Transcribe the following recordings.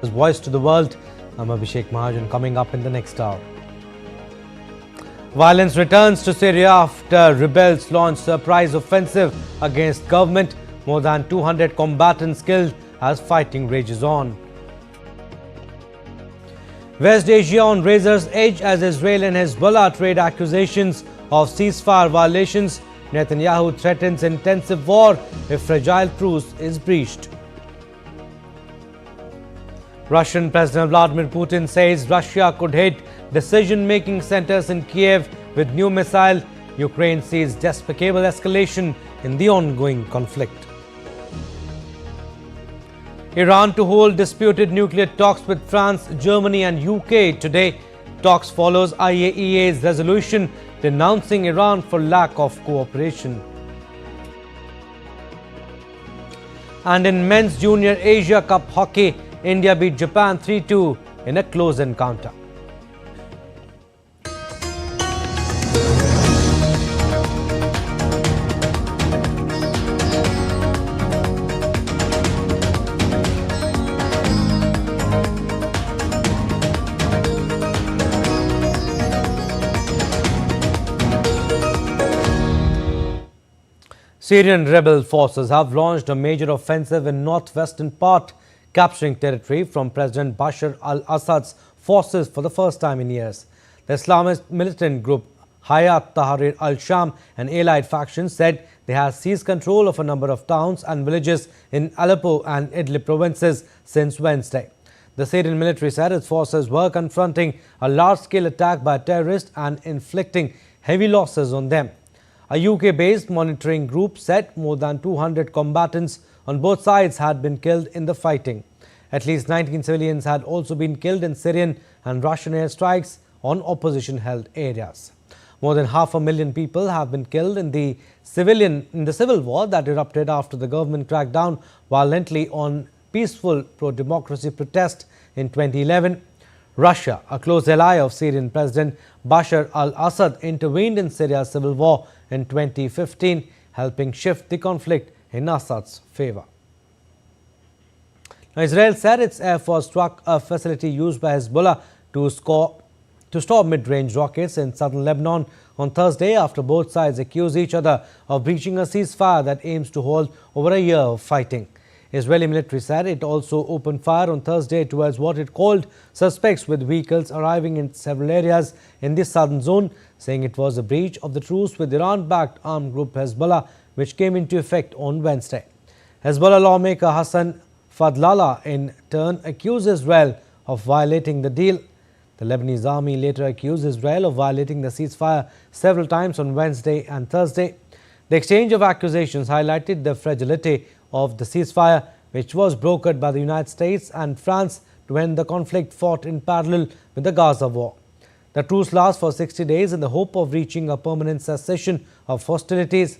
Voice to the World. I'm Abhishek Mahajan. Coming up in the next hour. Violence returns to Syria after rebels launched surprise offensive against government. More than 200 combatants killed as fighting rages on. West Asia on razor's edge as Israel and Hezbollah trade accusations of ceasefire violations. Netanyahu threatens intensive war if fragile truce is breached. Russian President Vladimir Putin says Russia could hit decision-making centers in Kyiv with new missile. Ukraine sees despicable escalation in the ongoing conflict. Iran to hold disputed nuclear talks with France, Germany and UK today. Talks follows IAEA's resolution denouncing Iran for lack of cooperation. And in men's junior Asia Cup hockey, India beat Japan 3-2 in a close encounter. Syrian rebel forces have launched a major offensive in northwestern part, capturing territory from President Bashar al-Assad's forces for the first time in years. The Islamist militant group Hayat Tahrir al-Sham and allied factions said they have seized control of a number of towns and villages in Aleppo and Idlib provinces since Wednesday. The Syrian military said its forces were confronting a large-scale attack by terrorists and inflicting heavy losses on them. A UK-based monitoring group said more than 200 combatants on both sides had been killed in the fighting. At least 19 civilians had also been killed in Syrian and Russian airstrikes on opposition-held areas. More than 500,000 people have been killed in the civil war that erupted after the government cracked down violently on peaceful pro-democracy protest in 2011. Russia, a close ally of Syrian President Bashar al-Assad, intervened in Syria's civil war in 2015, helping shift the conflict in Assad's favor. Now, Israel said its air force struck a facility used by Hezbollah to store mid-range rockets in southern Lebanon on Thursday after both sides accused each other of breaching a ceasefire that aims to hold over a year of fighting. Israeli military said it also opened fire on Thursday towards what it called suspects with vehicles arriving in several areas in the southern zone, saying it was a breach of the truce with Iran-backed armed group Hezbollah, which came into effect on Wednesday. Hezbollah lawmaker Hassan Fadlallah in turn accused Israel of violating the deal. The Lebanese army later accused Israel of violating the ceasefire several times on Wednesday and Thursday. The exchange of accusations highlighted the fragility of the ceasefire, which was brokered by the United States and France to end the conflict fought in parallel with the Gaza war. The truce lasts for 60 days in the hope of reaching a permanent cessation of hostilities.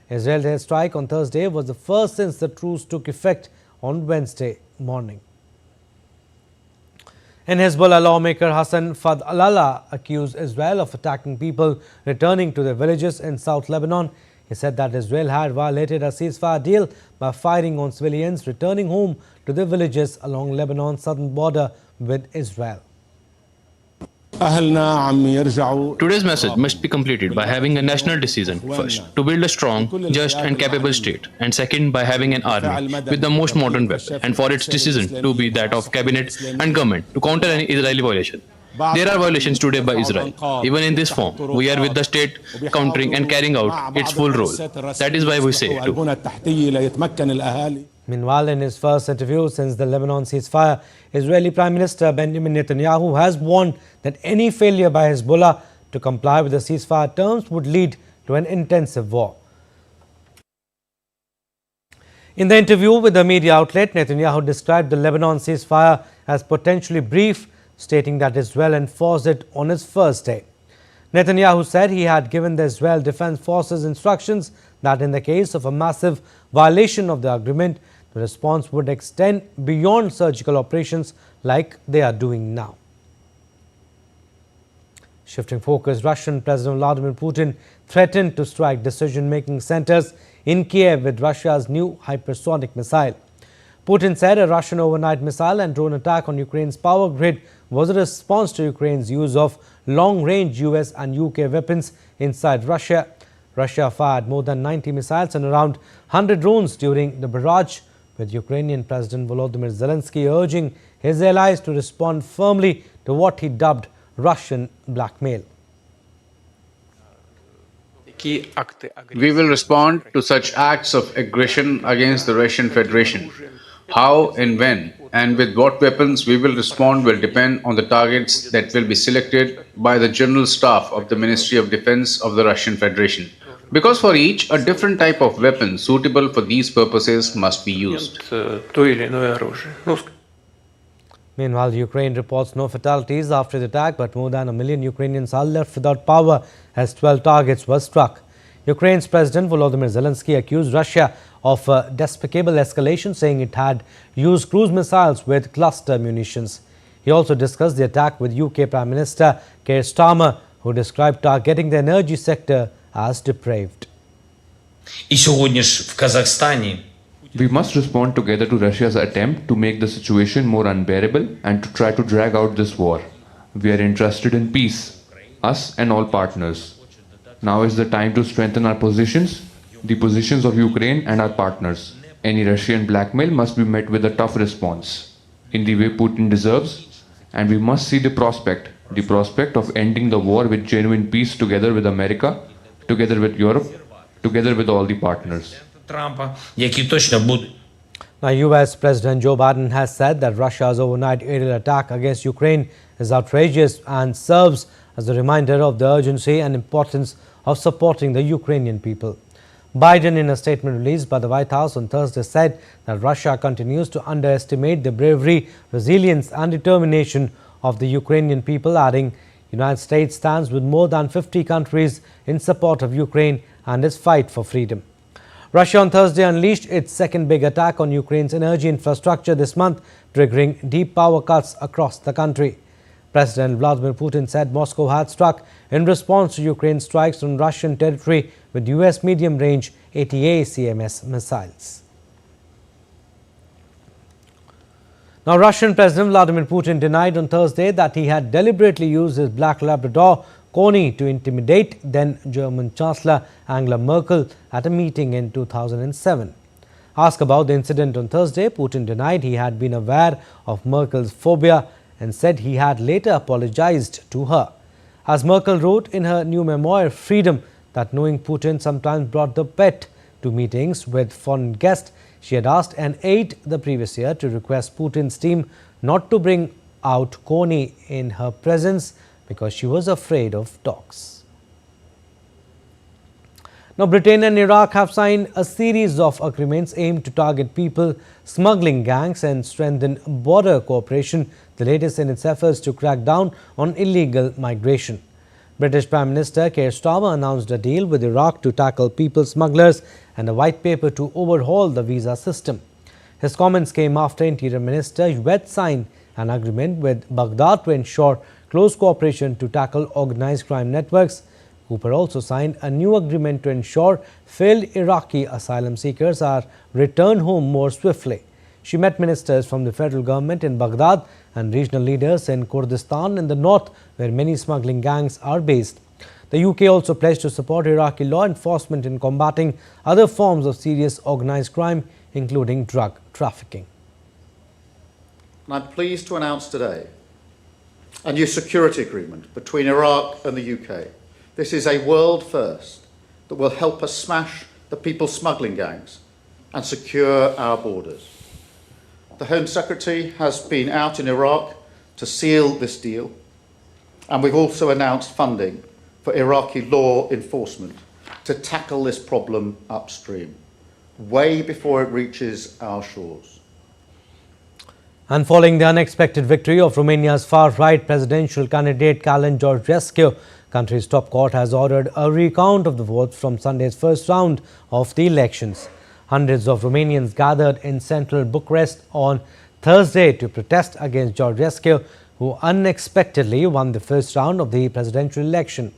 Israel's airstrike on Thursday was the first since the truce took effect on Wednesday morning. And Hezbollah lawmaker Hassan Fadlallah accused Israel of attacking people returning to their villages in South Lebanon. He said that Israel had violated a ceasefire deal by firing on civilians returning home to their villages along Lebanon's southern border with Israel. Today's message must be completed by having a national decision, first, to build a strong, just and capable state, and second, by having an army with the most modern weapons, and for its decision to be that of cabinet and government to counter any Israeli violation. There are violations today by Israel. Even in this form, we are with the state countering and carrying out its full role. That is why we say it too. Meanwhile, in his first interview since the Lebanon ceasefire, Israeli Prime Minister Benjamin Netanyahu has warned that any failure by Hezbollah to comply with the ceasefire terms would lead to an intensive war. In the interview with the media outlet, Netanyahu described the Lebanon ceasefire as potentially brief, stating that Israel enforced it on its first day. Netanyahu said he had given the Israel Defense Forces instructions that in the case of a massive violation of the agreement, the response would extend beyond surgical operations like they are doing now. Shifting focus, Russian President Vladimir Putin threatened to strike decision-making centers in Kyiv with Russia's new hypersonic missile. Putin said a Russian overnight missile and drone attack on Ukraine's power grid was a response to Ukraine's use of long-range US and UK weapons inside Russia. Russia fired more than 90 missiles and around 100 drones during the barrage, with Ukrainian President Volodymyr Zelensky urging his allies to respond firmly to what he dubbed Russian blackmail. We will respond to such acts of aggression against the Russian Federation. How and when and with what weapons we will respond will depend on the targets that will be selected by the General Staff of the Ministry of Defense of the Russian Federation. Because for each, a different type of weapon suitable for these purposes must be used. Meanwhile, Ukraine reports no fatalities after the attack, but more than 1 million Ukrainians are left without power as 12 targets were struck. Ukraine's President Volodymyr Zelensky accused Russia of a despicable escalation, saying it had used cruise missiles with cluster munitions. He also discussed the attack with UK Prime Minister Keir Starmer, who described targeting the energy sector as depraved. We must respond together to Russia's attempt to make the situation more unbearable and to try to drag out this war. We are interested in peace, us and all partners. Now is the time to strengthen our positions, the positions of Ukraine and our partners. Any Russian blackmail must be met with a tough response, in the way Putin deserves, and we must see the prospect of ending the war with genuine peace together with America, together with Europe, together with all the partners. Now, US President Joe Biden has said that Russia's overnight aerial attack against Ukraine is outrageous and serves as a reminder of the urgency and importance of supporting the Ukrainian people. Biden, in a statement released by the White House on Thursday, said that Russia continues to underestimate the bravery, resilience and determination of the Ukrainian people, adding, the United States stands with more than 50 countries in support of Ukraine and its fight for freedom. Russia on Thursday unleashed its second big attack on Ukraine's energy infrastructure this month, triggering deep power cuts across the country. President Vladimir Putin said Moscow had struck in response to Ukraine's strikes on Russian territory with US medium-range ATACMS missiles. Now, Russian President Vladimir Putin denied on Thursday that he had deliberately used his black Labrador Coney to intimidate then German Chancellor Angela Merkel at a meeting in 2007. Asked about the incident on Thursday, Putin denied he had been aware of Merkel's phobia and said he had later apologized to her. As Merkel wrote in her new memoir, Freedom, that knowing Putin sometimes brought the pet to meetings with foreign guests, she had asked an aide the previous year to request Putin's team not to bring out Coney in her presence because she was afraid of dogs. Now, Britain and Iraq have signed a series of agreements aimed to target people smuggling gangs and strengthen border cooperation, the latest in its efforts to crack down on illegal migration. British Prime Minister Keir Starmer announced a deal with Iraq to tackle people smugglers and a white paper to overhaul the visa system. His comments came after Interior Minister Yvette signed an agreement with Baghdad to ensure close cooperation to tackle organized crime networks. Cooper also signed a new agreement to ensure failed Iraqi asylum seekers are returned home more swiftly. She met ministers from the federal government in Baghdad and regional leaders in Kurdistan in the north, where many smuggling gangs are based. The UK also pledged to support Iraqi law enforcement in combating other forms of serious organized crime, including drug trafficking. And I'm pleased to announce today a new security agreement between Iraq and the UK. This is a world first that will help us smash the people smuggling gangs and secure our borders. The Home Secretary has been out in Iraq to seal this deal, and we've also announced funding for Iraqi law enforcement to tackle this problem upstream, way before it reaches our shores. And following the unexpected victory of Romania's far-right presidential candidate Călin Georgescu, country's top court has ordered a recount of the votes from Sunday's first round of the elections. Hundreds of Romanians gathered in central Bucharest on Thursday to protest against Georgescu, who unexpectedly won the first round of the presidential election.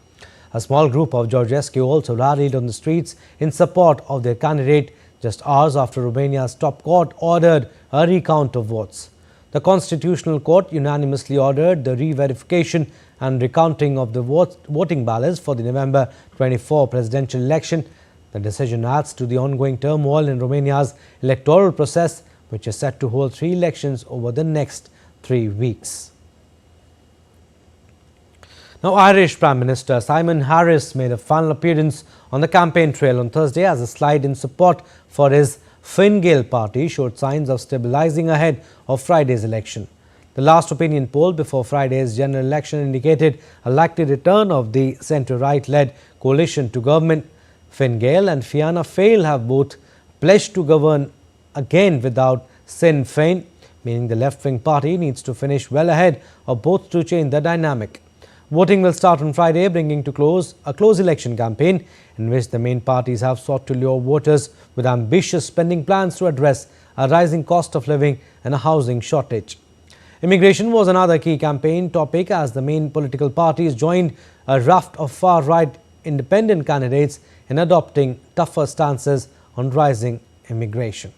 A small group of Georgescu also rallied on the streets in support of their candidate, just hours after Romania's top court ordered a recount of votes. The Constitutional Court unanimously ordered the re-verification and recounting of the voting ballots for the November 24 presidential election. The decision adds to the ongoing turmoil in Romania's electoral process, which is set to hold 3 elections over the next 3 weeks. Now, Irish Prime Minister Simon Harris made a final appearance on the campaign trail on Thursday as a slide in support for his Fine Gael party showed signs of stabilizing ahead of Friday's election. The last opinion poll before Friday's general election indicated a likely return of the centre-right-led coalition to government. Fine Gael and Fianna Fáil have both pledged to govern again without Sinn Féin, meaning the left-wing party needs to finish well ahead of both to change the dynamic. Voting will start on Friday, bringing to a close election campaign in which the main parties have sought to lure voters with ambitious spending plans to address a rising cost of living and a housing shortage. Immigration was another key campaign topic as the main political parties joined a raft of far-right independent candidates in adopting tougher stances on rising immigration.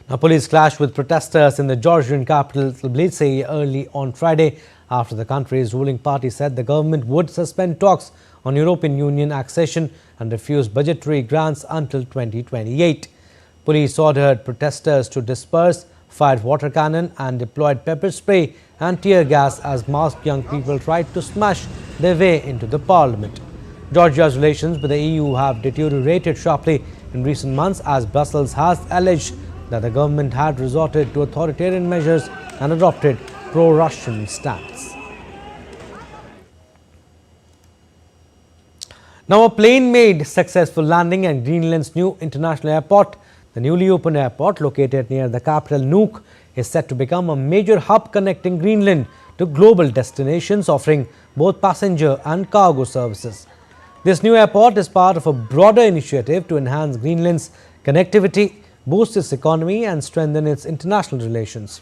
Now, police clashed with protesters in the Georgian capital Tbilisi early on Friday after the country's ruling party said the government would suspend talks on European Union accession and refuse budgetary grants until 2028. Police ordered protesters to disperse, fired water cannon and deployed pepper spray and tear gas as masked young people tried to smash their way into the parliament. Georgia's relations with the EU have deteriorated sharply in recent months as Brussels has alleged that the government had resorted to authoritarian measures and adopted pro-Russian stance. Now, a plane made successful landing at Greenland's new international airport. The newly opened airport, located near the capital Nuuk, is set to become a major hub connecting Greenland to global destinations, offering both passenger and cargo services. This new airport is part of a broader initiative to enhance Greenland's connectivity, boost its economy and strengthen its international relations.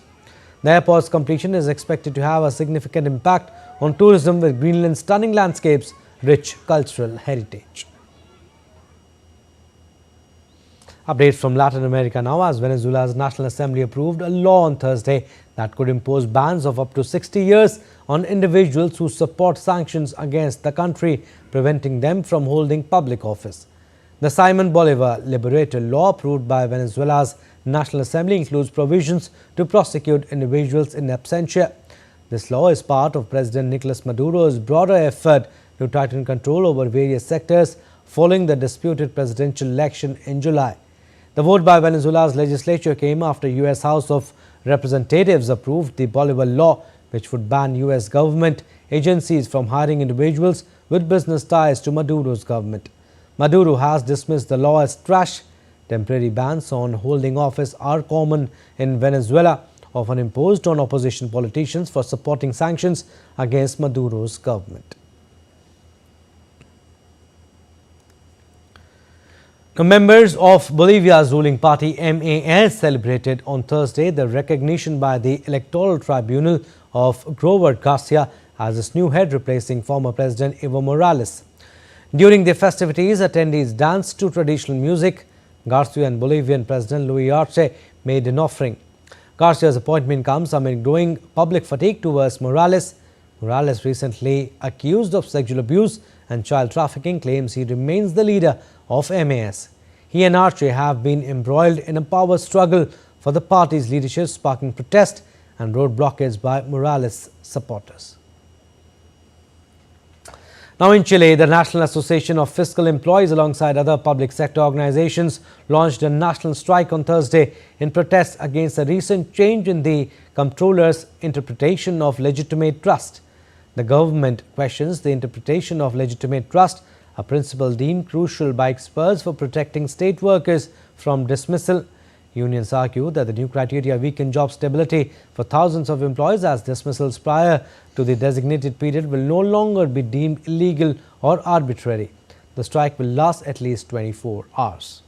The airport's completion is expected to have a significant impact on tourism with Greenland's stunning landscapes, rich cultural heritage. Updates from Latin America now, as Venezuela's National Assembly approved a law on Thursday that could impose bans of up to 60 years on individuals who support sanctions against the country, preventing them from holding public office. The Simon Bolivar Liberator law approved by Venezuela's National Assembly includes provisions to prosecute individuals in absentia. This law is part of President Nicolas Maduro's broader effort to tighten control over various sectors following the disputed presidential election in July. The vote by Venezuela's legislature came after U.S. House of Representatives approved the Bolivar law, which would ban U.S. government agencies from hiring individuals with business ties to Maduro's government. Maduro has dismissed the law as trash. Temporary bans on holding office are common in Venezuela, often imposed on opposition politicians for supporting sanctions against Maduro's government. Now, members of Bolivia's ruling party MAS celebrated on Thursday the recognition by the Electoral Tribunal of Grover Garcia as its new head, replacing former President Evo Morales. During the festivities, attendees danced to traditional music. Garcia and Bolivian President Luis Arce made an offering. Garcia's appointment comes amid growing public fatigue towards Morales. Morales, recently accused of sexual abuse and child trafficking, claims he remains the leader of MAS. He and Arce have been embroiled in a power struggle for the party's leadership, sparking protest and road blockades by Morales supporters. Now, in Chile, the National Association of Fiscal Employees, alongside other public sector organizations, launched a national strike on Thursday in protest against a recent change in the comptroller's interpretation of legitimate trust. The government questions the interpretation of legitimate trust, a principle deemed crucial by experts for protecting state workers from dismissal. Unions argue that the new criteria weaken job stability for thousands of employees, as dismissals prior to the designated period will no longer be deemed illegal or arbitrary. The strike will last at least 24 hours.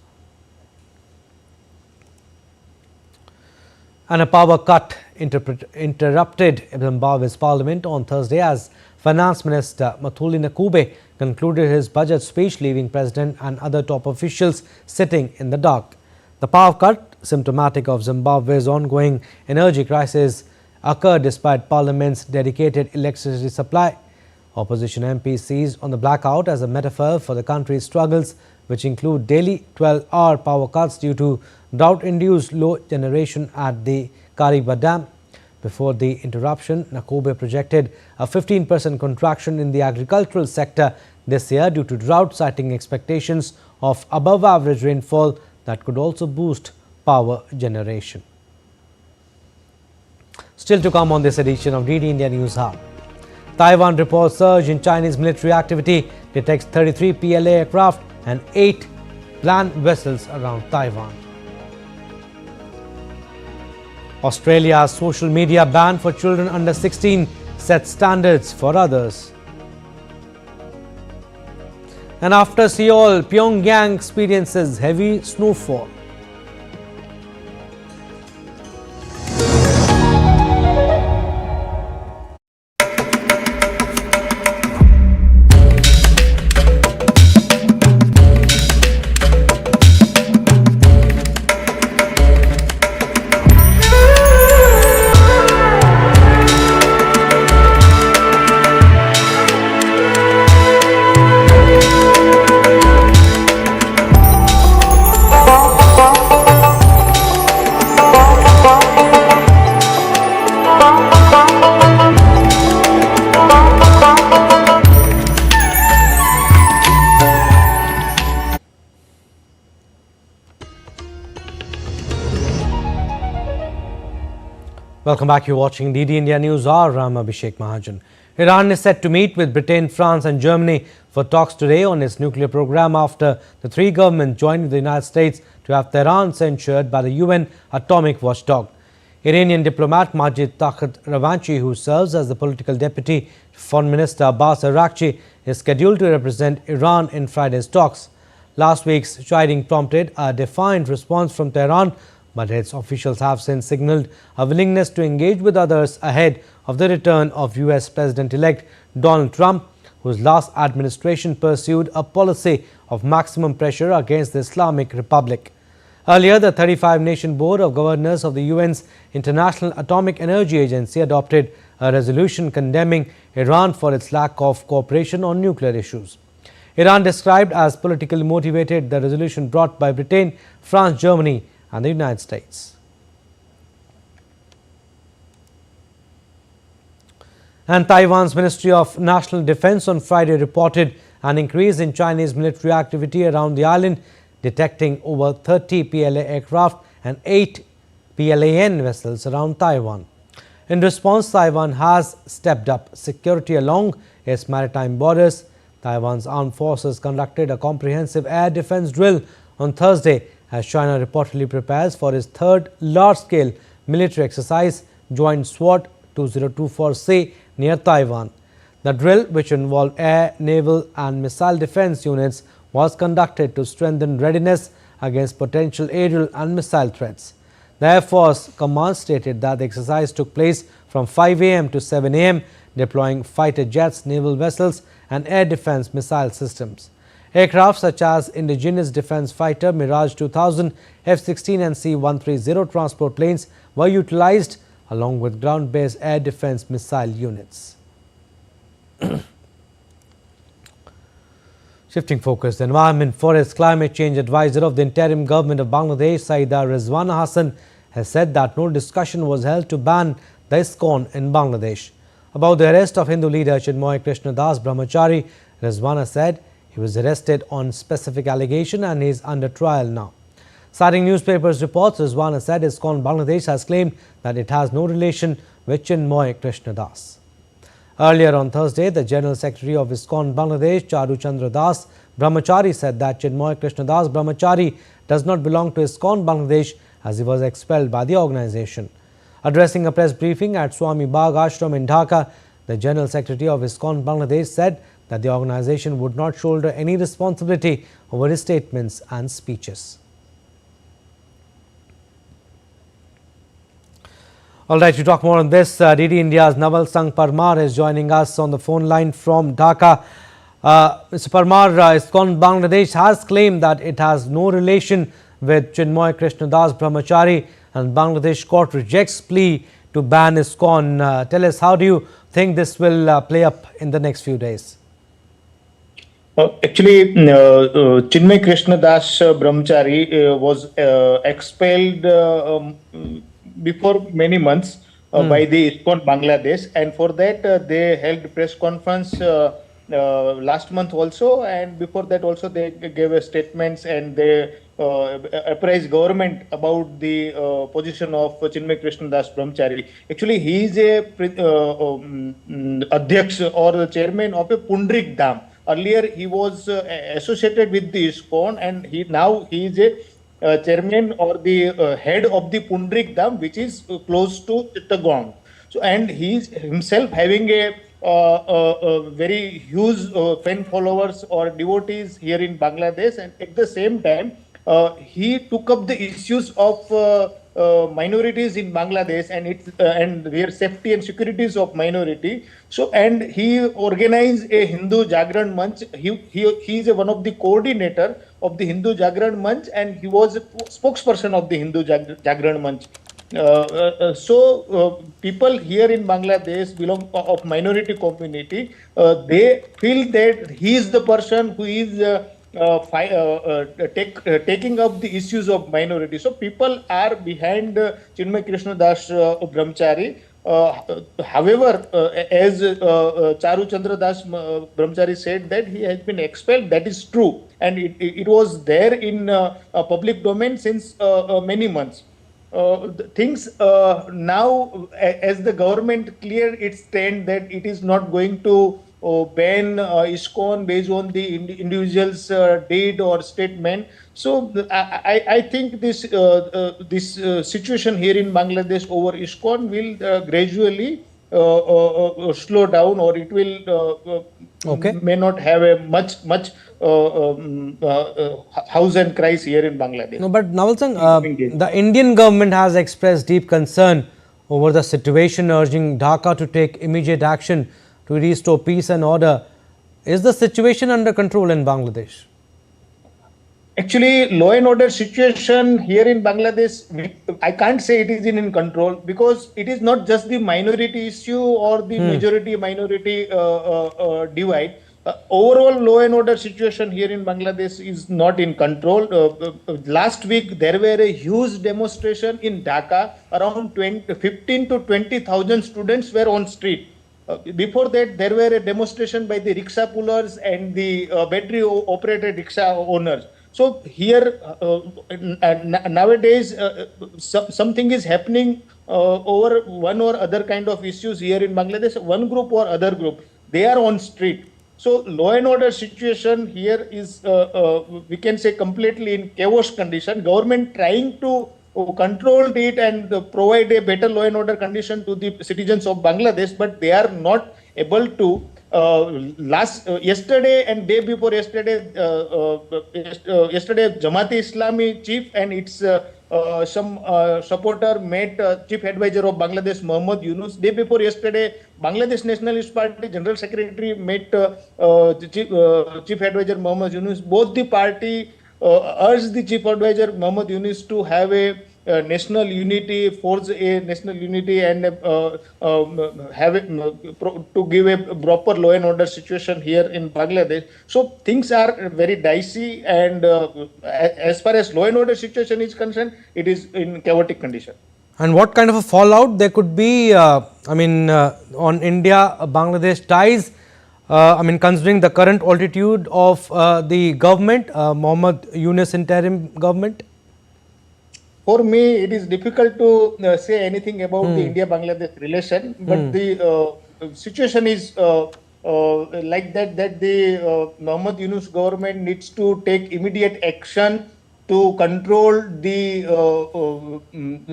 And a power cut interrupted Zimbabwe's parliament on Thursday as Finance Minister Mutuli Ncube concluded his budget speech, leaving President and other top officials sitting in the dark. The power cut, symptomatic of Zimbabwe's ongoing energy crisis, occurred despite Parliament's dedicated electricity supply. Opposition MPs seized on the blackout as a metaphor for the country's struggles, which include daily 12-hour power cuts due to drought-induced low generation at the Kariba Dam. Before the interruption, Nakobe projected a 15% contraction in the agricultural sector this year due to drought, citing expectations of above-average rainfall that could also boost power generation. Still to come on this edition of DD India News Hub. Taiwan reports surge in Chinese military activity, detects 33 PLA aircraft and 8 land vessels around Taiwan. Australia's social media ban for children under 16 sets standards for others. And after Seoul, Pyongyang experiences heavy snowfall. Welcome back. You're watching DD India News Hour. I'm Abhishek Mahajan. Iran is set to meet with Britain, France and Germany for talks today on its nuclear program after the three governments joined with the United States to have Tehran censured by the UN atomic watchdog. Iranian diplomat Majid Takht Ravanchi, who serves as the political deputy to Foreign Minister Abbas Araghchi, is scheduled to represent Iran in Friday's talks. Last week's chiding prompted a defiant response from Tehran, but its officials have since signaled a willingness to engage with others ahead of the return of US President-elect Donald Trump, whose last administration pursued a policy of maximum pressure against the Islamic Republic. Earlier, the 35-nation Board of Governors of the UN's International Atomic Energy Agency adopted a resolution condemning Iran for its lack of cooperation on nuclear issues. Iran described as politically motivated the resolution brought by Britain, France, Germany and the United States. And Taiwan's Ministry of National Defense on Friday reported an increase in Chinese military activity around the island, detecting over 30 PLA aircraft and 8 PLAN vessels around Taiwan. In response, Taiwan has stepped up security along its maritime borders. Taiwan's armed forces conducted a comprehensive air defense drill on Thursday as China reportedly prepares for its third large-scale military exercise, Joint SWOT 2024C, near Taiwan. The drill, which involved air, naval and missile defense units, was conducted to strengthen readiness against potential aerial and missile threats. The Air Force Command stated that the exercise took place from 5 a.m. to 7 a.m., deploying fighter jets, naval vessels and air defense missile systems. Aircraft such as indigenous defense fighter Mirage 2000, F-16 and C-130 transport planes were utilized along with ground-based air defense missile units. Shifting focus, the Environment, Forest, Climate Change Advisor of the Interim Government of Bangladesh, Saida Rizwana Hassan, has said that no discussion was held to ban the ISKCON in Bangladesh. About the arrest of Hindu leader Chinmoy Krishnadas Brahmachari, Rizwana said he was arrested on specific allegation and is under trial now. Citing newspapers' reports, Rizwana said ISKCON Bangladesh has claimed that it has no relation with Chinmoy Krishnadas. Earlier on Thursday, the General Secretary of ISKCON Bangladesh, Charu Chandra Das Brahmachari, said that Chinmoy Krishnadas Brahmachari does not belong to ISKCON Bangladesh as he was expelled by the organization. Addressing a press briefing at Swami Bagh Ashram in Dhaka, the General Secretary of ISKCON Bangladesh said that the organization would not shoulder any responsibility over his statements and speeches. All right, to talk more on this, DD India's Naval Sangh Parmar is joining us on the phone line from Dhaka. Mr. Parmar, ISKCON Bangladesh has claimed that it has no relation with Chinmoy Krishnadas Brahmachari, and Bangladesh court rejects plea to ban ISKCON. Tell us, how do you think this will play up in the next few days? Actually, Chinmay Krishnadas Brahmachari was expelled before many months by the ISKCON Bangladesh, and for that they held press conference last month also, and before that also they gave a statements and they apprised government about the position of Chinmay Krishnadas Brahmachari. Actually, he is a Adhyaksh or the chairman of a Pundrik Dham. Earlier, he was associated with the ISKCON, and now he is a chairman or the head of the Pundrik Dham, which is close to Chittagong. So, and he is himself having a very huge fan followers or devotees here in Bangladesh, and at the same time, he took up the issues of minorities in Bangladesh and their safety and securities of minority. So, and he organized a Hindu Jagran Manch. He is one of the coordinator of the Hindu Jagran Manch, and he was a spokesperson of the Hindu Jagran Manch. So people here in Bangladesh belong of minority community. They feel that he is the person who is taking up the issues of minority. So people are behind Chinmay Krishnadas Brahmachari. However, as Charu Chandra Das Brahmachari said that he has been expelled, that is true, and it was there in public domain since many months. Things now, as the government cleared its stand that it is not going to ban ISKCON based on the individual's deed or statement. So I think this situation here in Bangladesh over ISKCON will gradually slow down, or it will may not have a much house and cries here in Bangladesh. No, but Naval Singh, the Indian government has expressed deep concern over the situation, urging Dhaka to take immediate action to restore peace and order. Is the situation under control in Bangladesh? Actually, law and order situation here in Bangladesh, I can't say it is in control, because it is not just the minority issue or the majority-minority divide. Overall law and order situation here in Bangladesh is not in control. Last week, there were a huge demonstration in Dhaka. Around 15 to 20,000 students were on street. Before that, there were a demonstration by the rickshaw pullers and the battery-operated rickshaw owners. So here, nowadays, something is happening over one or other kind of issues here in Bangladesh. One group or other group, they are on street. So law and order situation here is, we can say, completely in chaos condition. Government trying to control it and provide a better law and order condition to the citizens of Bangladesh, but they are not able to. Yesterday and day before yesterday, yesterday Jamaat-e-Islami chief and its some supporter met chief advisor of Bangladesh, Muhammad Yunus. Day before yesterday, Bangladesh Nationalist Party General Secretary met chief advisor Muhammad Yunus. Both the party urged the chief advisor Muhammad Yunus to have a national unity, forge a national unity, and have to give a proper law and order situation here in Bangladesh. So things are very dicey, and as far as law and order situation is concerned, it is in chaotic condition. And what kind of a fallout there could be, on India-Bangladesh ties, considering the current altitude of the government, Muhammad Yunus interim government? For me, it is difficult to say anything about the India-Bangladesh relation, but the situation is like that the Muhammad Yunus government needs to take immediate action to control the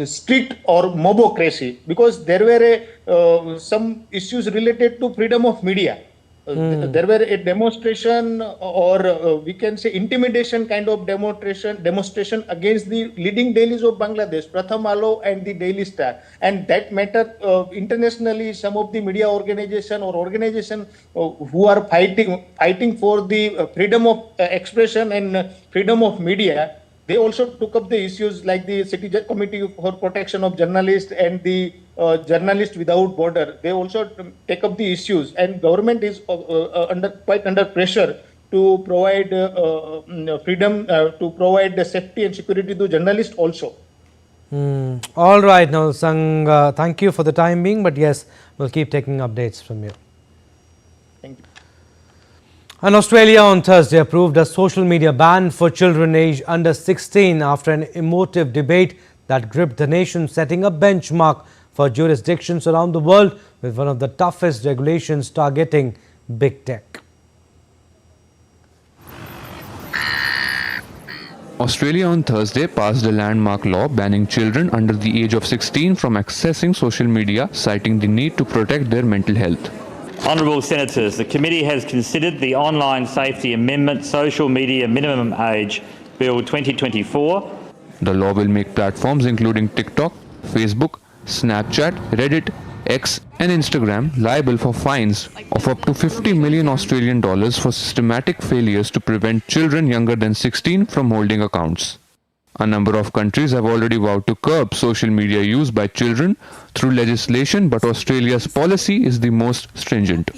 street or mobocracy, because there were some issues related to freedom of media. There were a demonstration or we can say intimidation kind of demonstration against the leading dailies of Bangladesh, Pratham Alo and the Daily Star. And that matter internationally, some of the media organization or organization who are fighting for the freedom of expression and freedom of media, they also took up the issues like the Citizen Committee for Protection of Journalists and the Journalists Without Border. They also take up the issues, and government is quite under pressure to provide freedom, to provide the safety and security to journalists also. All right, now Sang, thank you for the time being, but yes, we'll keep taking updates from you. Thank you. And Australia on Thursday approved a social media ban for children aged under 16 after an emotive debate that gripped the nation, setting a benchmark for jurisdictions around the world with one of the toughest regulations targeting big tech. Australia on Thursday passed a landmark law banning children under the age of 16 from accessing social media, citing the need to protect their mental health. Honourable Senators, the committee has considered the Online Safety Amendment Social Media Minimum Age Bill 2024. The law will make platforms including TikTok, Facebook, Snapchat, Reddit, X and Instagram liable for fines of up to 50 million Australian dollars for systematic failures to prevent children younger than 16 from holding accounts. A number of countries have already vowed to curb social media use by children through legislation, but Australia's policy is the most stringent.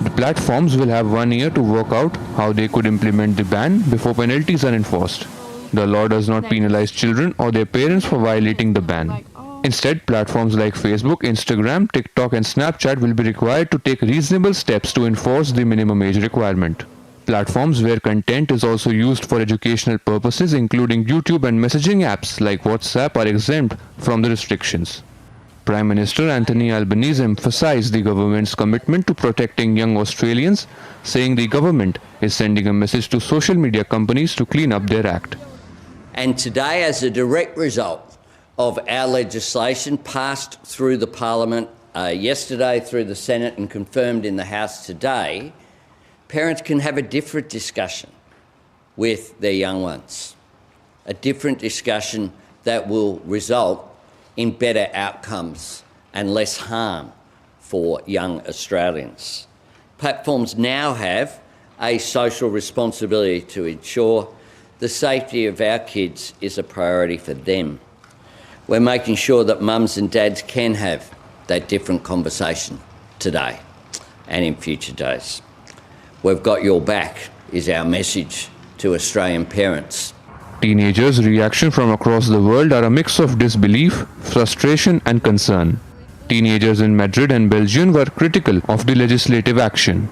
The platforms will have 1 year to work out how they could implement the ban before penalties are enforced. The law does not penalize children or their parents for violating the ban. Instead, platforms like Facebook, Instagram, TikTok and Snapchat will be required to take reasonable steps to enforce the minimum age requirement. Platforms where content is also used for educational purposes, including YouTube and messaging apps like WhatsApp, are exempt from the restrictions. Prime Minister Anthony Albanese emphasized the government's commitment to protecting young Australians, saying the government is sending a message to social media companies to clean up their act. And today, as a direct result of our legislation passed through the Parliament yesterday, through the Senate and confirmed in the House today, parents can have a different discussion with their young ones, a different discussion that will result in better outcomes and less harm for young Australians. Platforms now have a social responsibility to ensure the safety of our kids is a priority for them. We're making sure that mums and dads can have that different conversation today and in future days. We've got your back is our message to Australian parents. Teenagers' reaction from across the world are a mix of disbelief, frustration and concern. Teenagers in Madrid and Belgium were critical of the legislative action.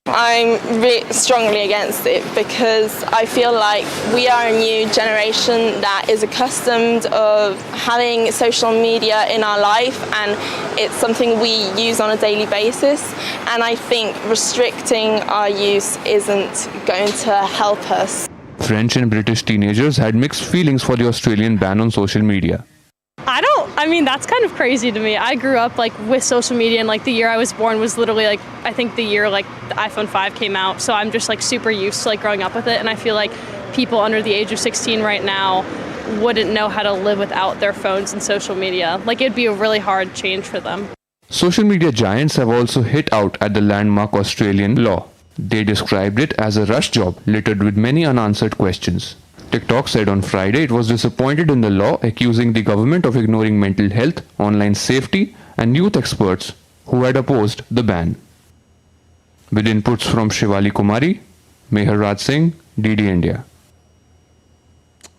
I'm really strongly against it because I feel like we are a new generation that is accustomed of having social media in our life, and it's something we use on a daily basis, and I think restricting our use isn't going to help us. French and British teenagers had mixed feelings for the Australian ban on social media. I mean, that's kind of crazy to me. I grew up with social media, and the year I was born was literally I think the year the iPhone 5 came out. So I'm just super used to growing up with it. And I feel like people under the age of 16 right now wouldn't know how to live without their phones and social media. It'd be a really hard change for them. Social media giants have also hit out at the landmark Australian law. They described it as a rush job littered with many unanswered questions. TikTok said on Friday it was disappointed in the law, accusing the government of ignoring mental health, online safety and youth experts who had opposed the ban. With inputs from Shivali Kumari, Meher Raj Singh, DD India.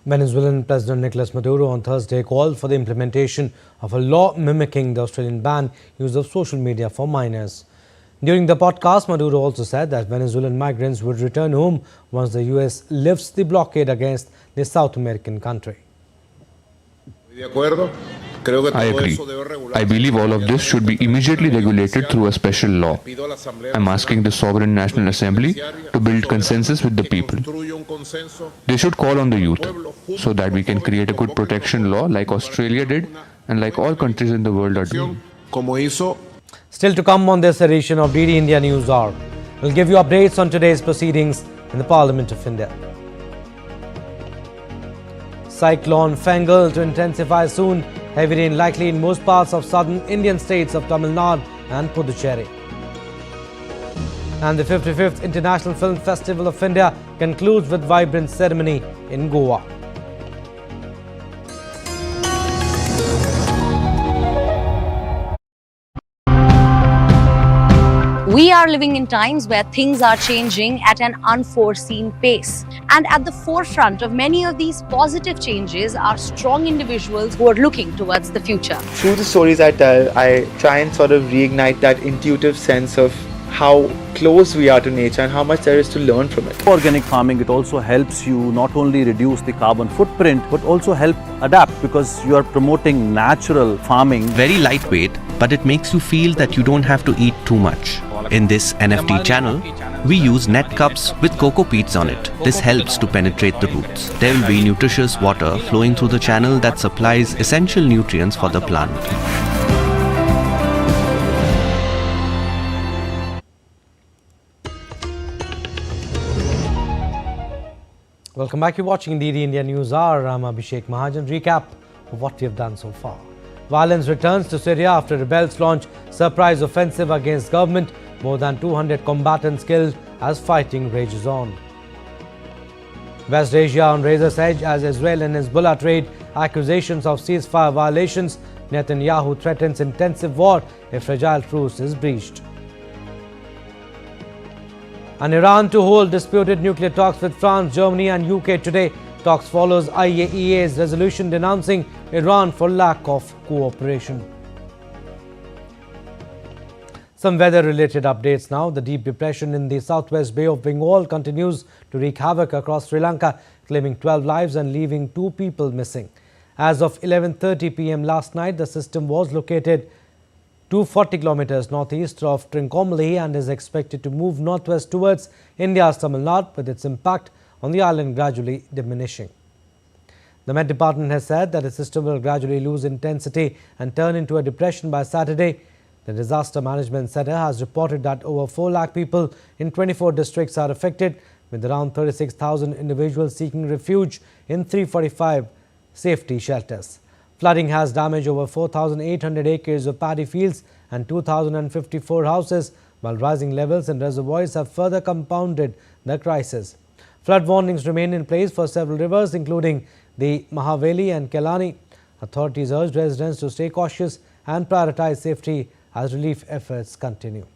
Venezuelan President Nicolas Maduro on Thursday called for the implementation of a law mimicking the Australian ban use of social media for minors. During the podcast, Maduro also said that Venezuelan migrants would return home once the US lifts the blockade against the South American country. I agree. I believe all of this should be immediately regulated through a special law. I'm asking the Sovereign National Assembly to build consensus with the people. They should call on the youth so that we can create a good protection law like Australia did and like all countries in the world are doing. Still to come on this edition of DD India News Hour, we'll give you updates on today's proceedings in the Parliament of India. Cyclone Fengal to intensify soon. Heavy rain likely in most parts of southern Indian states of Tamil Nadu and Puducherry. And the 55th International Film Festival of India concludes with vibrant ceremony in Goa. We are living in times where things are changing at an unforeseen pace. And at the forefront of many of these positive changes are strong individuals who are looking towards the future. Through the stories I tell, I try and sort of reignite that intuitive sense of how close we are to nature and how much there is to learn from it. Organic farming, it also helps you not only reduce the carbon footprint, but also help adapt because you are promoting natural farming. Very lightweight, but it makes you feel that you don't have to eat too much. In this NFT channel, we use net cups with cocoa peats on it. This helps to penetrate the roots. There will be nutritious water flowing through the channel that supplies essential nutrients for the plant. Welcome back. You're watching DD India News Hour. I'm Abhishek Mahajan. Recap of what we have done so far. Violence returns to Syria after rebels launch surprise offensive against government. More than 200 combatants killed as fighting rages on. West Asia on razor's edge as Israel and Hezbollah trade accusations of ceasefire violations. Netanyahu threatens intensive war if fragile truce is breached. And Iran to hold disputed nuclear talks with France, Germany and UK today. Talks follows IAEA's resolution denouncing Iran for lack of cooperation. Some weather-related updates now. The deep depression in the southwest Bay of Bengal continues to wreak havoc across Sri Lanka, claiming 12 lives and leaving 2 people missing. As of 11:30 p.m. last night, the system was located 240 kilometers northeast of Trincomalee and is expected to move northwest towards India's Tamil Nadu, with its impact on the island gradually diminishing. The Met Department has said that the system will gradually lose intensity and turn into a depression by Saturday. The Disaster Management Center has reported that over 4 lakh people in 24 districts are affected, with around 36,000 individuals seeking refuge in 345 safety shelters. Flooding has damaged over 4,800 acres of paddy fields and 2,054 houses, while rising levels in reservoirs have further compounded the crisis. Flood warnings remain in place for several rivers, including the Mahaveli and Kelani. Authorities urge residents to stay cautious and prioritize safety as relief efforts continue.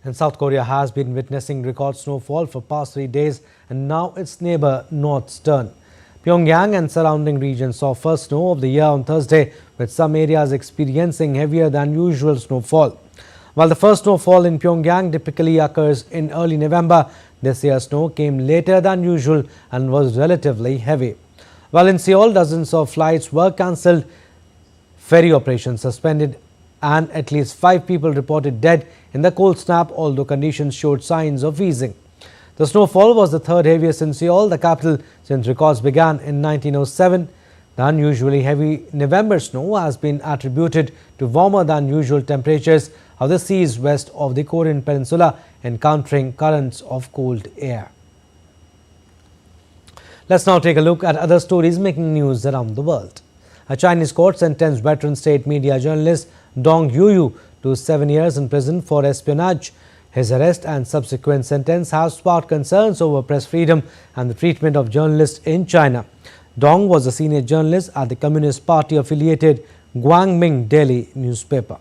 And South Korea has been witnessing record snowfall for past 3 days, and now its neighbor North's turn. Pyongyang and surrounding regions saw first snow of the year on Thursday, with some areas experiencing heavier than usual snowfall. While the first snowfall in Pyongyang typically occurs in early November, this year's snow came later than usual and was relatively heavy. While in Seoul, dozens of flights were cancelled, ferry operations suspended, and at least 5 people reported dead in the cold snap, although conditions showed signs of easing. The snowfall was the third heaviest in Seoul, the capital, since records began in 1907. The unusually heavy November snow has been attributed to warmer than usual temperatures of the seas west of the Korean peninsula, encountering currents of cold air. Let's now take a look at other stories making news around the world. A Chinese court sentenced veteran state media journalist Dong Yuyu to 7 years in prison for espionage. His arrest and subsequent sentence have sparked concerns over press freedom and the treatment of journalists in China. Dong was a senior journalist at the Communist Party-affiliated Guangming Daily newspaper.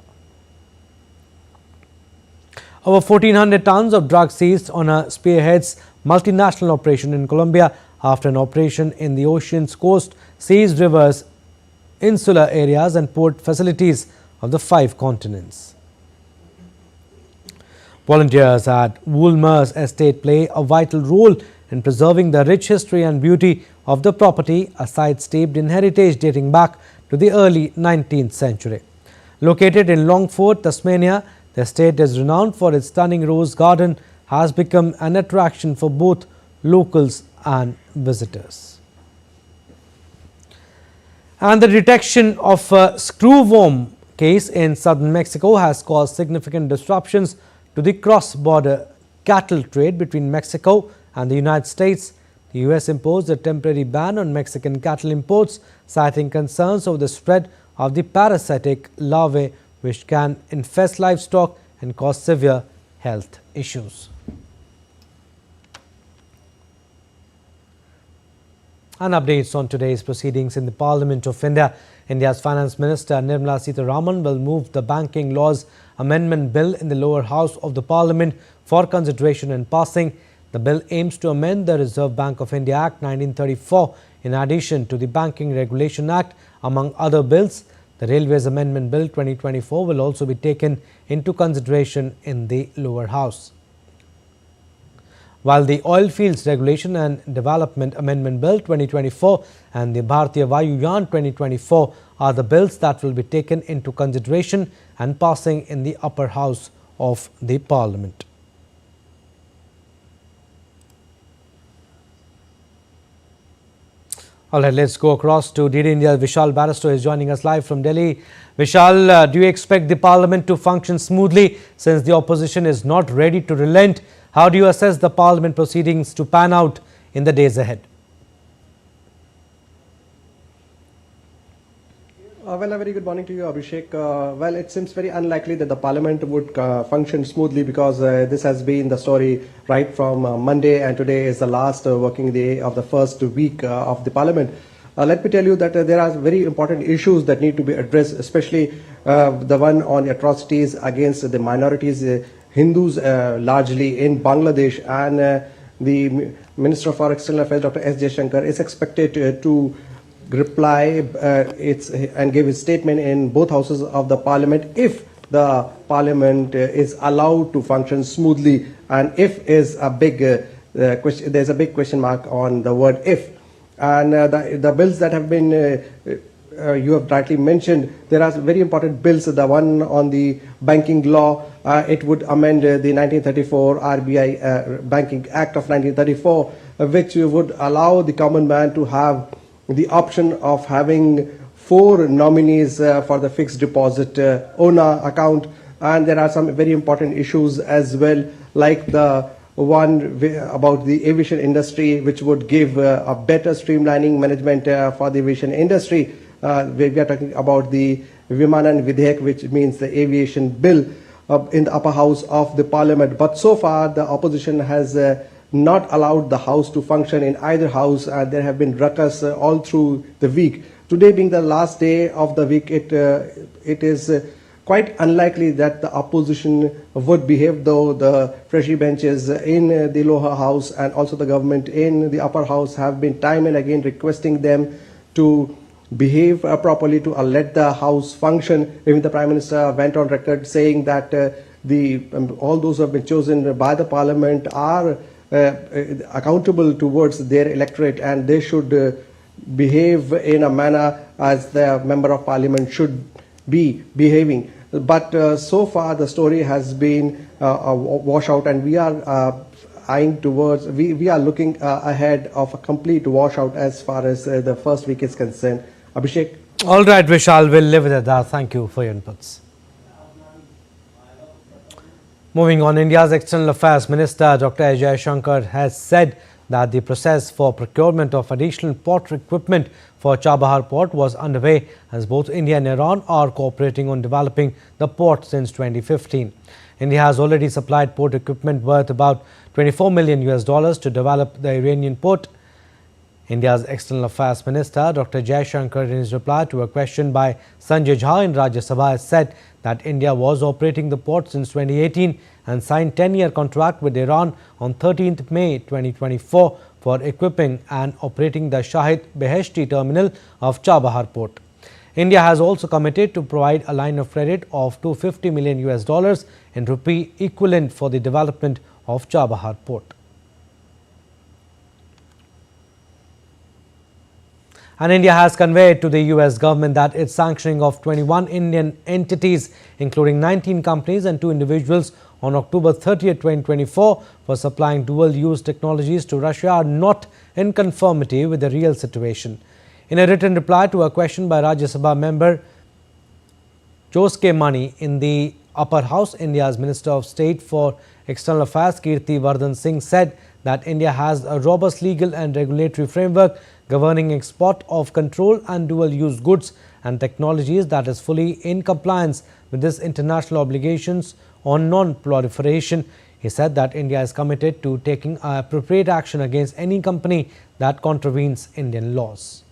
Over 1,400 tons of drugs seized on a spearheads multinational operation in Colombia after an operation in the ocean's coast seized rivers, insular areas and port facilities of the 5 continents. Volunteers at Woolmer's estate play a vital role in preserving the rich history and beauty of the property, a site steeped in heritage dating back to the early 19th century. Located in Longford, Tasmania, the estate is renowned for its stunning rose garden, has become an attraction for both locals and visitors. And the detection of a screw worm case in southern Mexico has caused significant disruptions to the cross-border cattle trade between Mexico and the United States. The U.S. imposed a temporary ban on Mexican cattle imports, citing concerns over the spread of the parasitic larvae which can infest livestock and cause severe health issues. And updates on today's proceedings in the Parliament of India. India's Finance Minister Nirmala Sitharaman will move the Banking Laws Amendment Bill in the lower house of the Parliament for consideration and passing. The bill aims to amend the Reserve Bank of India Act 1934 in addition to the Banking Regulation Act, among other bills. The Railways Amendment Bill 2024 will also be taken into consideration in the lower house. While the Oilfields Regulation and Development Amendment Bill 2024 and the Bharatiya Vayuyan 2024 are the bills that will be taken into consideration and passing in the upper house of the Parliament. All right, let's go across to DD India. Vishal Barrister is joining us live from Delhi. Vishal, do you expect the Parliament to function smoothly since the opposition is not ready to relent? How do you assess the Parliament proceedings to pan out in the days ahead? Well, a very good morning to you, Abhishek. Well, it seems very unlikely that the Parliament would function smoothly because this has been the story right from Monday, and today is the last working day of the first week of the Parliament. Let me tell you that there are very important issues that need to be addressed, especially the one on atrocities against the minorities, Hindus largely in Bangladesh, and the Minister for External Affairs, Dr. S. Jaishankar, is expected to reply and give his statement in both houses of the Parliament if the Parliament is allowed to function smoothly, and if is a big question. There's a big question mark on the word if. And the bills that have been you have rightly mentioned, there are very important bills. The one on the banking law, it would amend the 1934 RBI Banking Act of 1934, which would allow the common man to have the option of having 4 nominees for the fixed deposit owner account. And there are some very important issues as well, like the one about the aviation industry, which would give a better streamlining management for the aviation industry. We are talking about the Vimanan Vidhek, which means the aviation bill, in the upper house of the Parliament. But so far, the opposition has not allowed the house to function in either house. There have been ruckus all through the week. Today being the last day of the week, it is quite unlikely that the opposition would behave, though the freshie benches in the lower house and also the government in the upper house have been time and again requesting them to behave properly, to let the house function. Even the Prime Minister went on record saying that all those who have been chosen by the Parliament are accountable towards their electorate, and they should behave in a manner as the Member of Parliament should be behaving. But so far the story has been a washout, and we are eyeing towards, we are looking ahead of a complete washout as far as the first week is concerned. Abhishek? All right, Vishal, we'll leave it at that. Thank you for your inputs. Moving on, India's External Affairs Minister Dr. S. Jaishankar has said that the process for procurement of additional port equipment for Chabahar port was underway, as both India and Iran are cooperating on developing the port since 2015. India has already supplied port equipment worth about $24 million to develop the Iranian port. India's External Affairs Minister Dr. Jaishankar, in his reply to a question by Sanjay Jha in Rajya Sabha, has said that India was operating the port since 2018 and signed 10-year contract with Iran on 13th May 2024 for equipping and operating the Shahid Beheshti terminal of Chabahar port. India has also committed to provide a line of credit of $250 million in rupee equivalent for the development of Chabahar port. And India has conveyed to the US government that its sanctioning of 21 Indian entities, including 19 companies and 2 individuals, on October 30, 2024 for supplying dual-use technologies to Russia are not in conformity with the real situation. In a written reply to a question by Rajya Sabha member Choske Mani in the upper house. India's Minister of State for External Affairs Kirti Vardhan Singh said that India has a robust legal and regulatory framework governing export of control and dual-use goods and technologies that is fully in compliance with its international obligations on non-proliferation. He said that India is committed to taking appropriate action against any company that contravenes Indian laws.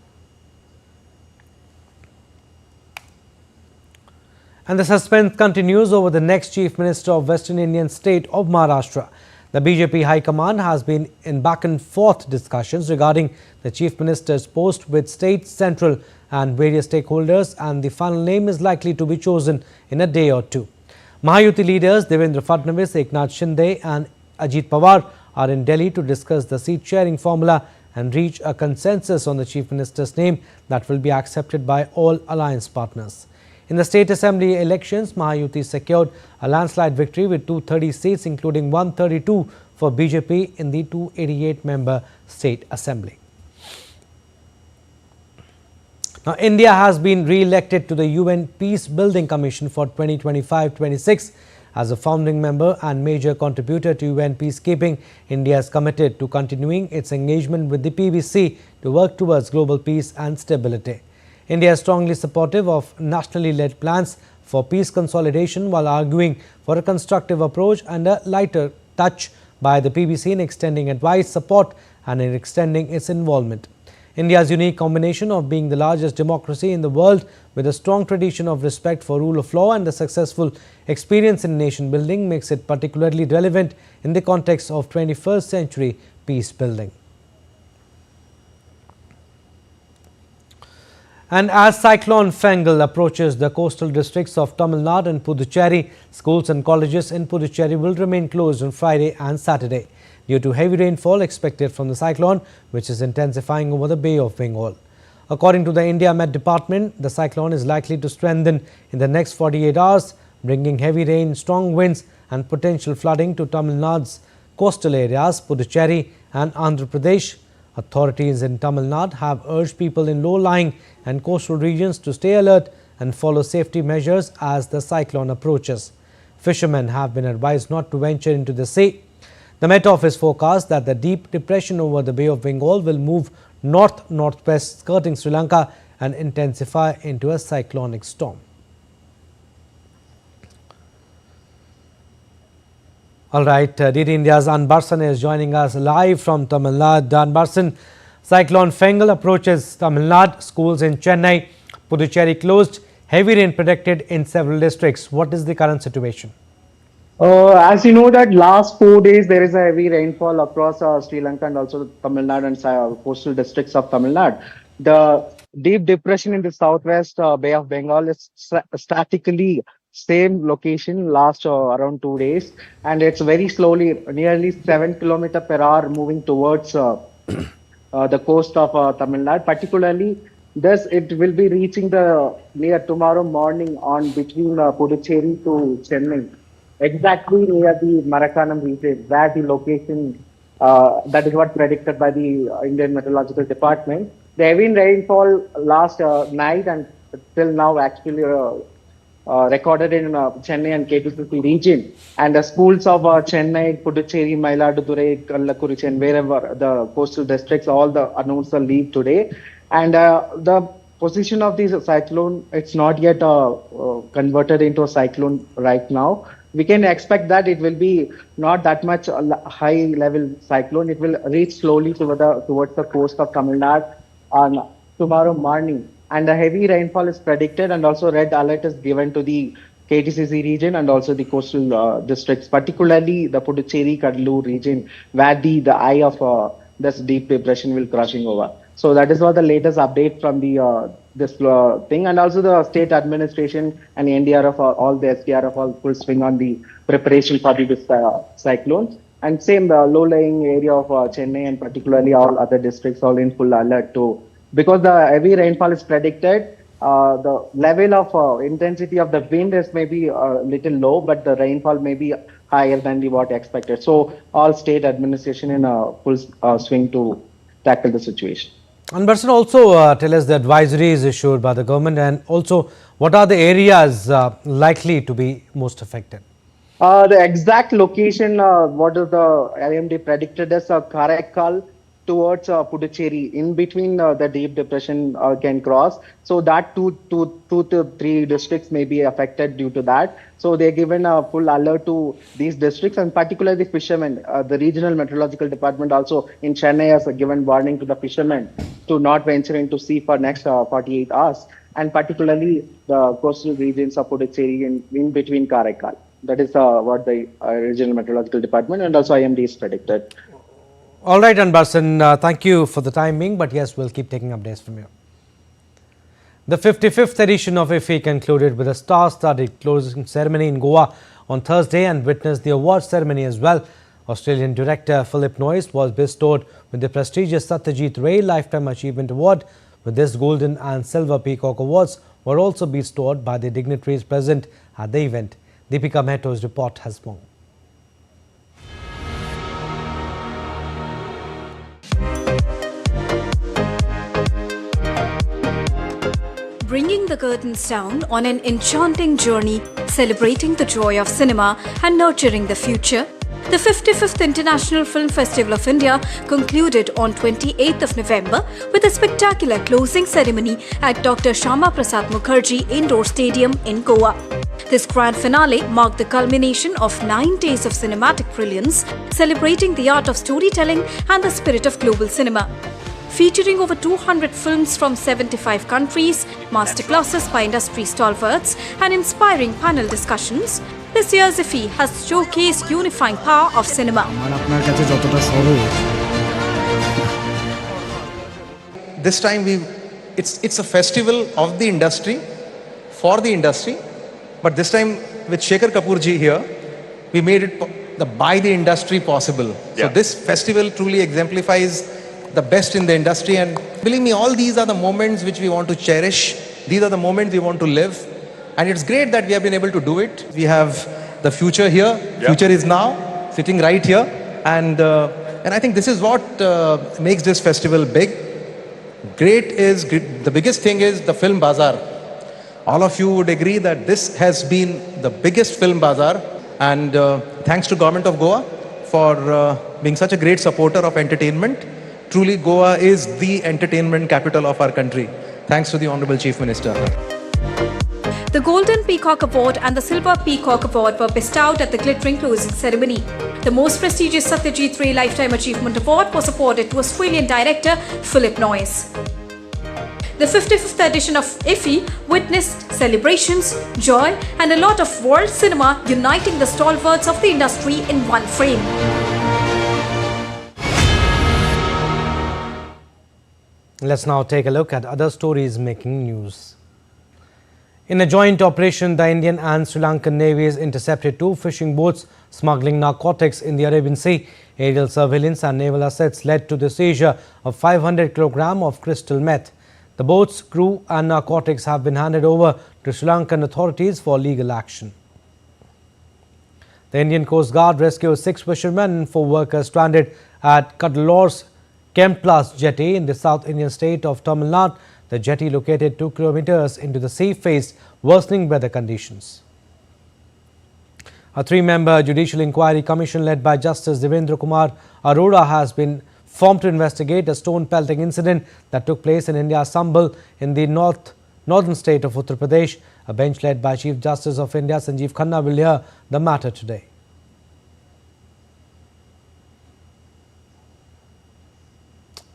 And the suspense continues over the next Chief Minister of Western Indian state of Maharashtra. The BJP High Command has been in back and forth discussions regarding the Chief Minister's post with state, central and various stakeholders, and the final name is likely to be chosen in a day or two. Mahayuti leaders Devendra Fadnavis, Eknath Shinde and Ajit Pawar are in Delhi to discuss the seat sharing formula and reach a consensus on the Chief Minister's name that will be accepted by all alliance partners. In the State Assembly elections, Mahayuti secured a landslide victory with 230 seats, including 132 for BJP in the 288-member State Assembly. Now, India has been re-elected to the UN Peace Building Commission for 2025-26. As a founding member and major contributor to UN peacekeeping, India is committed to continuing its engagement with the PBC to work towards global peace and stability. India is strongly supportive of nationally led plans for peace consolidation while arguing for a constructive approach and a lighter touch by the PBC in extending advice, support and in extending its involvement. India's unique combination of being the largest democracy in the world with a strong tradition of respect for rule of law and a successful experience in nation building makes it particularly relevant in the context of 21st century peace building. And as Cyclone Fengal approaches the coastal districts of Tamil Nadu and Puducherry, schools and colleges in Puducherry will remain closed on Friday and Saturday due to heavy rainfall expected from the cyclone, which is intensifying over the Bay of Bengal. According to the India Met Department, the cyclone is likely to strengthen in the next 48 hours, bringing heavy rain, strong winds and potential flooding to Tamil Nadu's coastal areas, Puducherry and Andhra Pradesh. Authorities in Tamil Nadu have urged people in low-lying and coastal regions to stay alert and follow safety measures as the cyclone approaches. Fishermen have been advised not to venture into the sea. The Met Office forecasts that the deep depression over the Bay of Bengal will move north-northwest, skirting Sri Lanka and intensify into a cyclonic storm. All right, DD India's Anbarsan is joining us live from Tamil Nadu. Anbarsan, Cyclone Fengal approaches Tamil Nadu. Schools in Chennai, Puducherry closed. Heavy rain predicted in several districts. What is the current situation? As you know that last 4 days there is a heavy rainfall across Sri Lanka and also Tamil Nadu and coastal districts of Tamil Nadu. The deep depression in the southwest Bay of Bengal is statically same location last around 2 days, and it's very slowly, nearly 7 km/h moving towards the coast of Tamil Nadu. Particularly, it will be reaching the near tomorrow morning on between Puducherry to Chennai, exactly near the Marakanam region, where the location that is what predicted by the Indian Meteorological Department. The heavy rainfall last night and till now actually recorded in Chennai and KTCC region, and the schools of Chennai, Puducherry, Mayiladuthurai, Kallakurichi, and wherever the coastal districts, all the announced the leave today. And the position of this cyclone, it's not yet converted into a cyclone right now. We can expect that it will be not that much high level cyclone. It will reach slowly towards the coast of Tamil Nadu on tomorrow morning. And a heavy rainfall is predicted, and also red alert is given to the KTCC region and also the coastal districts, particularly the Puducherry, Kadalur region, where the eye of this deep depression will crossing over. So that is what the latest update from the this thing, and also the state administration and NDRF, all the SDRF, all full swing on the preparation for this cyclone. And same the low-lying area of Chennai and particularly all other districts all in full alert too. Because the heavy rainfall is predicted, the level of intensity of the wind is maybe a little low, but the rainfall may be higher than what expected. So all state administration in full swing to tackle the situation. And Barsan, also tell us the advisories issued by the government, and also what are the areas likely to be most affected? The exact location, what is the IMD predicted as Karaikal towards Puducherry, in between the deep depression can cross. So that two to three districts may be affected due to that. So they're given a full alert to these districts, and particularly the fishermen. The regional meteorological department also in Chennai has given warning to the fishermen to not venture into sea for next 48 hours, and particularly the coastal regions of Puducherry in between Karaikal. That is what the regional meteorological department and also IMD is predicted. All right, Anbarsan, thank you for the time being, but yes, we'll keep taking updates from you. The 55th edition of IFFI concluded with a star-studded closing ceremony in Goa on Thursday and witnessed the award ceremony as well. Australian director Philip Noyce was bestowed with the prestigious Satyajit Ray Lifetime Achievement Award. With this, Golden and Silver Peacock Awards were also bestowed by the dignitaries present at the event. Deepika Mehto's report has more. Bringing the curtains down on an enchanting journey, celebrating the joy of cinema and nurturing the future, the 55th International Film Festival of India concluded on 28th of November with a spectacular closing ceremony at Dr. Shyama Prasad Mukherjee Indoor Stadium in Goa. This grand finale marked the culmination of 9 days of cinematic brilliance, celebrating the art of storytelling and the spirit of global cinema. Featuring over 200 films from 75 countries, masterclasses by industry stalwarts and inspiring panel discussions, this year's IFFI has showcased unifying power of cinema. This time it's a festival of the industry, for the industry, but this time with Shekhar Kapoor ji here, we made it the by the industry possible. So this festival truly exemplifies the best in the industry, and believe me, all these are the moments which we want to cherish. These are the moments we want to live, and it's great that we have been able to do it. We have the future here. Future is now, sitting right here, and I think this is what makes this festival big. The biggest thing is the film bazaar. All of you would agree that this has been the biggest film bazaar, and thanks to Government of Goa for being such a great supporter of entertainment. Truly, Goa is the entertainment capital of our country. Thanks to the Honorable Chief Minister. The Golden Peacock Award and the Silver Peacock Award were bestowed at the glittering closing ceremony. The most prestigious Satyajit Ray Lifetime Achievement Award was awarded to Australian director Philip Noyce. The 55th edition of IFFI witnessed celebrations, joy and a lot of world cinema uniting the stalwarts of the industry in one frame. Let's now take a look at other stories making news. In a joint operation, the Indian and Sri Lankan navies intercepted 2 fishing boats smuggling narcotics in the Arabian Sea. Aerial surveillance and naval assets led to the seizure of 500 kg of crystal meth. The boat's crew and narcotics have been handed over to Sri Lankan authorities for legal action. The Indian Coast Guard rescued 6 fishermen and 4 workers stranded at Cuddalore's Kemplas jetty in the South Indian state of Tamil Nadu. The jetty, located 2 kilometers into the sea, faced worsening weather conditions. A 3-member Judicial Inquiry Commission led by Justice Devendra Kumar Arora has been formed to investigate a stone pelting incident that took place in India's Sambhal in the northern state of Uttar Pradesh. A bench led by Chief Justice of India Sanjeev Khanna will hear the matter today.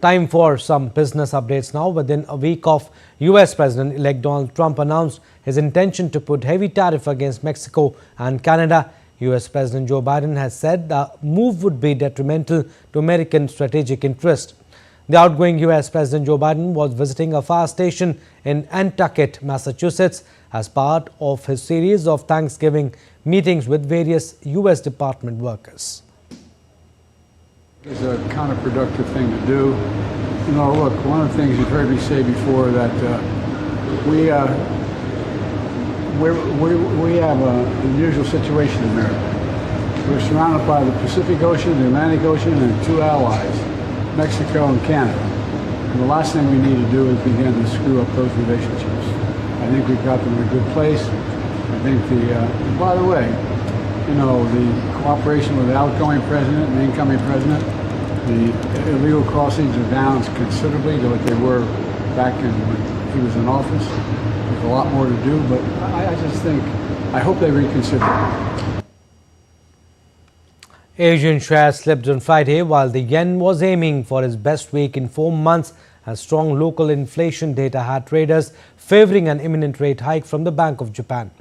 Time for some business updates now. Within a week of US President-elect Donald Trump announced his intention to put heavy tariff against Mexico and Canada, US President Joe Biden has said the move would be detrimental to American strategic interest. The outgoing US President Joe Biden was visiting a fire station in Nantucket, Massachusetts, as part of his series of Thanksgiving meetings with various US department workers. It's a counterproductive thing to do. You know, look, one of the things you've heard me say before, that we have an unusual situation in America. We're surrounded by the Pacific Ocean, the Atlantic Ocean, and 2 allies, Mexico and Canada. And the last thing we need to do is begin to screw up those relationships. I think we've got them in a good place. I think by the way, you know, the cooperation with the outgoing president and the incoming president, the illegal crossings are down considerably to what they were back when he was in office. There's a lot more to do, but I just think, I hope they reconsider. Asian shares slipped on Friday while the yen was aiming for its best week in 4 months as strong local inflation data had traders favoring an imminent rate hike from the Bank of Japan.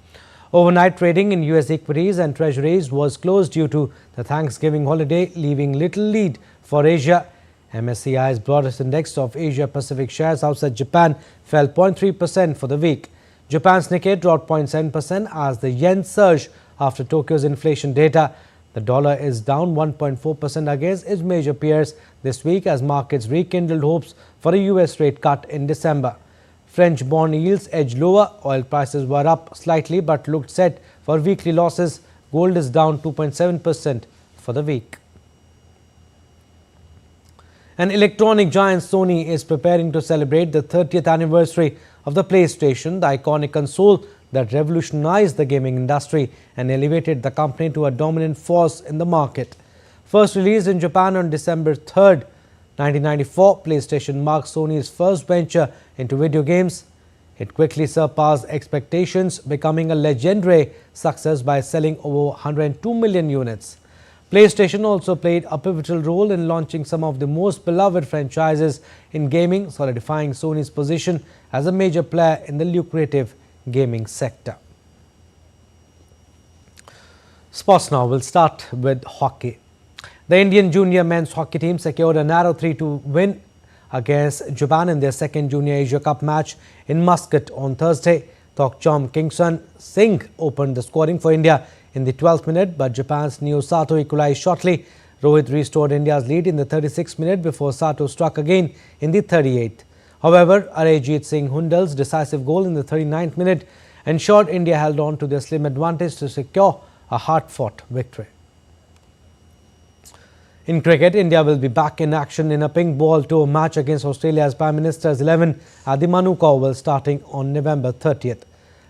Overnight trading in US equities and treasuries was closed due to the Thanksgiving holiday, leaving little lead for Asia. MSCI's broadest index of Asia-Pacific shares outside Japan fell 0.3% for the week. Japan's Nikkei dropped 0.7% as the yen surged after Tokyo's inflation data. The dollar is down 1.4% against its major peers this week as markets rekindled hopes for a US rate cut in December. French bond yields edged lower. Oil prices were up slightly but looked set for weekly losses. Gold is down 2.7% for the week. An electronic giant Sony is preparing to celebrate the 30th anniversary of the PlayStation, the iconic console that revolutionized the gaming industry and elevated the company to a dominant force in the market. First released in Japan on December 3rd, 1994, PlayStation marked Sony's first venture into video games. It quickly surpassed expectations, becoming a legendary success by selling over 102 million units. PlayStation also played a pivotal role in launching some of the most beloved franchises in gaming, solidifying Sony's position as a major player in the lucrative gaming sector. Sports now. Will start with hockey. The Indian junior men's hockey team secured a narrow 3-2 win against Japan in their second Junior Asia Cup match in Muscat on Thursday. Tokchom Kingston Singh opened the scoring for India in the 12th minute, but Japan's Neo Sato equalized shortly. Rohit restored India's lead in the 36th minute before Sato struck again in the 38th. However, Arejit Singh Hundal's decisive goal in the 39th minute ensured India held on to their slim advantage to secure a hard-fought victory. In cricket, India will be back in action in a pink ball tour match against Australia's Prime Minister's 11 at the Manuka Oval starting on November 30th.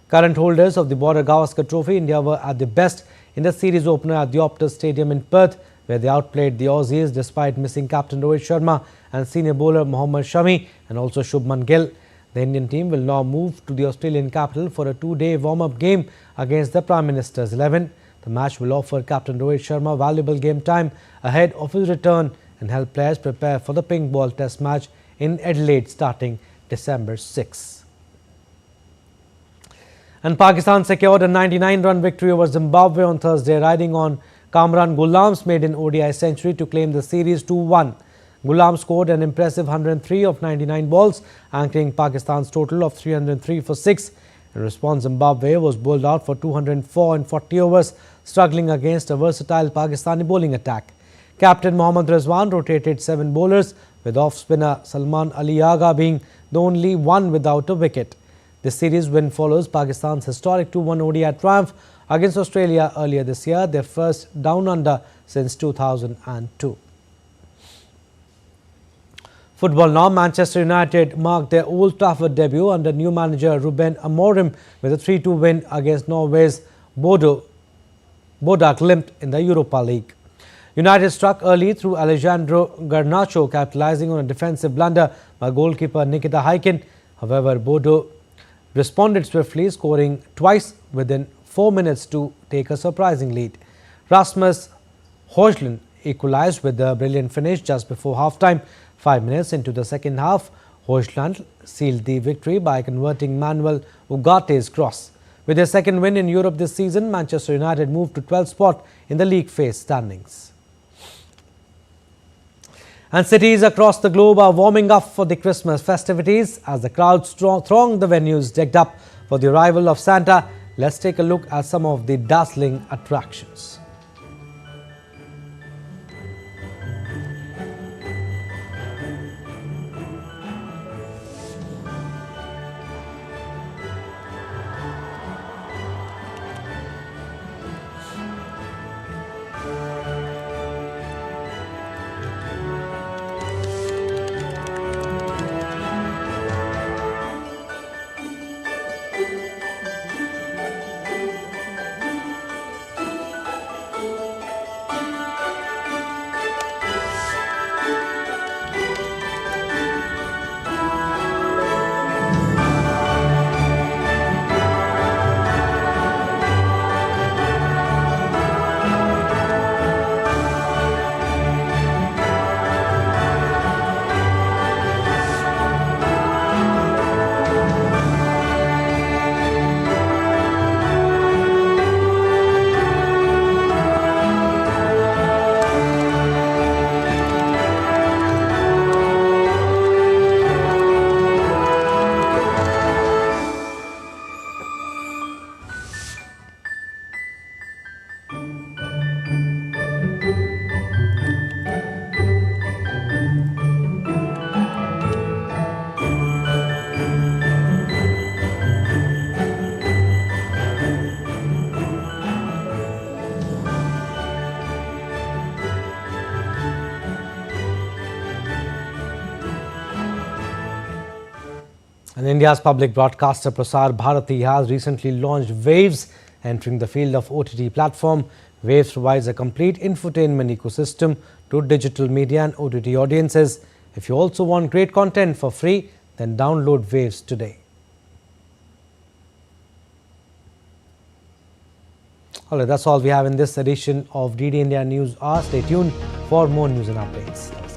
Current holders of the Border Gavaskar Trophy, India were at their best in the series opener at the Optus Stadium in Perth, where they outplayed the Aussies despite missing captain Rohit Sharma and senior bowler Mohammad Shami and also Shubman Gill. The Indian team will now move to the Australian capital for a 2-day warm-up game against the Prime Minister's 11. The match will offer captain Rohit Sharma valuable game time ahead of his return and help players prepare for the pink ball test match in Adelaide starting December 6. And Pakistan secured a 99-run victory over Zimbabwe on Thursday, riding on Kamran Ghulam's maiden ODI century to claim the series 2-1. Ghulam scored an impressive 103 of 99 balls, anchoring Pakistan's total of 303 for 6. In response, Zimbabwe was bowled out for 204 in 40 overs, struggling against a versatile Pakistani bowling attack. Captain Mohammad Rizwan rotated 7 bowlers, with off-spinner Salman Ali Agha being the only one without a wicket. This series win follows Pakistan's historic 2-1 ODI triumph against Australia earlier this year, their first down-under since 2002. Football now. Manchester United marked their Old Trafford debut under new manager Ruben Amorim with a 3-2 win against Norway's Bodo Glimt in the Europa League. United struck early through Alejandro Garnacho, capitalizing on a defensive blunder by goalkeeper Nikita Häkkinen. However, Bodo responded swiftly, scoring twice within 4 minutes to take a surprising lead. Rasmus Højlund equalized with a brilliant finish just before halftime. 5 minutes into the second half, Højlund sealed the victory by converting Manuel Ugate's cross. With their second win in Europe this season, Manchester United moved to 12th spot in the league phase standings. And cities across the globe are warming up for the Christmas festivities as the crowds throng the venues decked up for the arrival of Santa. Let's take a look at some of the dazzling attractions. India's public broadcaster Prasar Bharati has recently launched Waves, entering the field of OTT platform. Waves provides a complete infotainment ecosystem to digital media and OTT audiences. If you also want great content for free, then download Waves today. All right, that's all we have in this edition of DD India News Hour. Stay tuned for more news and updates.